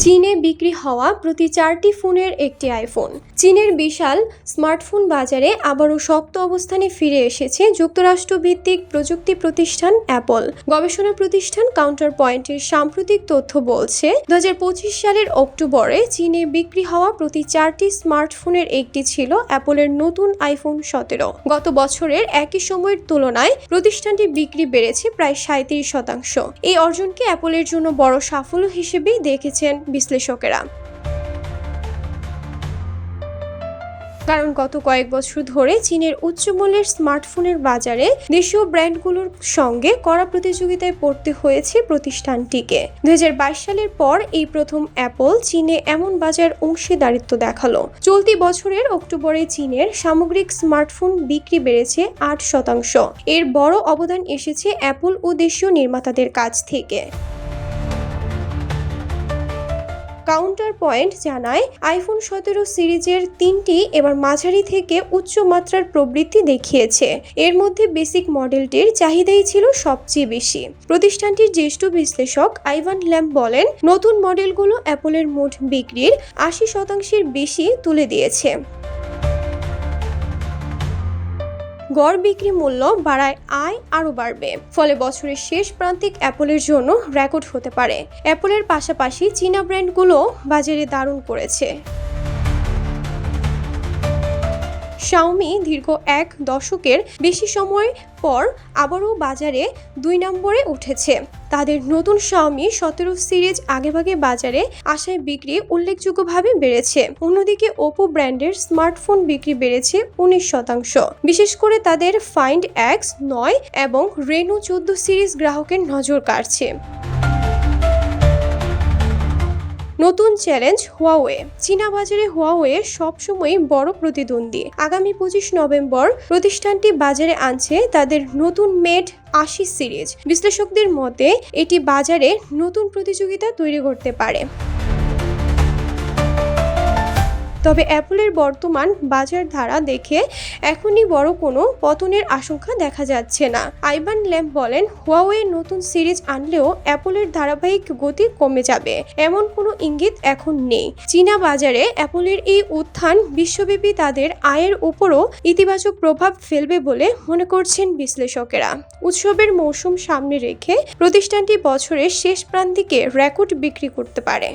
চীনে বিক্রি হওয়া প্রতি 4টি ফোনের একটি আইফোন। চীনের বিশাল স্মার্টফোন বাজারে আবারও শক্ত অবস্থানে ফিরে এসেছে যুক্তরাষ্ট্রভিত্তিক প্রযুক্তি প্রতিষ্ঠান অ্যাপল। গবেষণা প্রতিষ্ঠান কাউন্টার পয়েন্টের সাম্প্রতিক তথ্য বলছে, 2025 সালের অক্টোবরে চীনে বিক্রি হওয়া প্রতি 4টি স্মার্টফোনের একটি ছিল অ্যাপলের নতুন আইফোন 17। গত বছরের একই সময়ের তুলনায় প্রতিষ্ঠানটি বিক্রি বেড়েছে প্রায় 37%। এই অর্জনকে অ্যাপলের জন্য বড় সাফল্য হিসেবেই দেখেছেন বিশ্লেষকেরা। কারণ গত কয়েক বছর ধরে চীনের উচ্চমূল্যের স্মার্টফোনের বাজারে দেশীয় ব্র্যান্ডগুলোর সঙ্গে কড়া প্রতিযোগিতায় পড়তে হয়েছে প্রতিষ্ঠানটিকে। 2022 সালের পর এই প্রথম অ্যাপল চীনে এমন বাজার অংশীদারিত্ব দেখালো। চলতি বছরের অক্টোবরে চীনের সামগ্রিক স্মার্টফোন বিক্রি বেড়েছে 8%। এর বড় অবদান এসেছে অ্যাপল ও দেশীয় নির্মাতাদের কাছ থেকে। কাউন্টার পয়েন্ট জানায়, আইফোন 17 সিরিজের 3টি এবার মাঝারি থেকে উচ্চ মাত্রার প্রবৃদ্ধি দেখিয়েছে। এর মধ্যে বেসিক মডেলটির চাহিদাই ছিল সবচেয়ে বেশি। প্রতিষ্ঠানটির জ্যেষ্ঠ বিশ্লেষক আইভান ল্যাম্ব বলেন, নতুন মডেলগুলো অ্যাপলের মোট বিক্রির 80% বেশি তুলে দিয়েছে। গড় বিক্রি মূল্য বাড়ায় আয় আরও বাড়বে, ফলে বছরের শেষ প্রান্তিক অ্যাপলের জন্য রেকর্ড হতে পারে। অ্যাপলের পাশাপাশি চীনা ব্র্যান্ডগুলো বাজারে দারুণ করেছে। শাওমি দীর্ঘ 1 দশকের বেশি সময় পর আবারও বাজারে 2 নম্বরে উঠেছে। তাদের নতুন শাওমি 17 সিরিজ আগেভাগে বাজারে আসায় বিক্রি উল্লেখযোগ্যভাবে বেড়েছে। অন্যদিকে ওপো ব্র্যান্ডের স্মার্টফোন বিক্রি বেড়েছে 19%। বিশেষ করে তাদের ফাইন্ড X9 এবং রেনো 14 সিরিজ গ্রাহকের নজর কাড়ছে। নতুন চ্যালেঞ্জ হুয়াওয়ে। চীনা বাজারে হুয়াওয়ে সবসময় বড় প্রতিদ্বন্দ্বী। আগামী 25 নভেম্বর প্রতিষ্ঠানটি বাজারে আনছে তাদের নতুন মেড 80 সিরিজ। বিশ্লেষকদের মতে এটি বাজারে নতুন প্রতিযোগিতা তৈরি করতে পারে। তবে অ্যাপলের বর্তমান বাজার ধারা দেখে এখনই বড় কোনো পতনের আশঙ্কা দেখা যাচ্ছে না। আইভান ল্যাম্ব বলেন, হুয়াওয়ে নতুন সিরিজ আনলেও অ্যাপলের ধারাবাহিক গতি কমে যাবে এমন কোনো ইঙ্গিত এখন নেই। চীনা বাজারে অ্যাপলের এই উত্থান বিশ্বব্যাপী তাদের আয়ের উপরও ইতিবাচক প্রভাব ফেলবে বলে মনে করছেন বিশ্লেষকেরা। উৎসবের মৌসুম সামনে রেখে প্রতিষ্ঠানটি বছরের শেষ প্রান্তিকে রেকর্ড বিক্রি করতে পারে।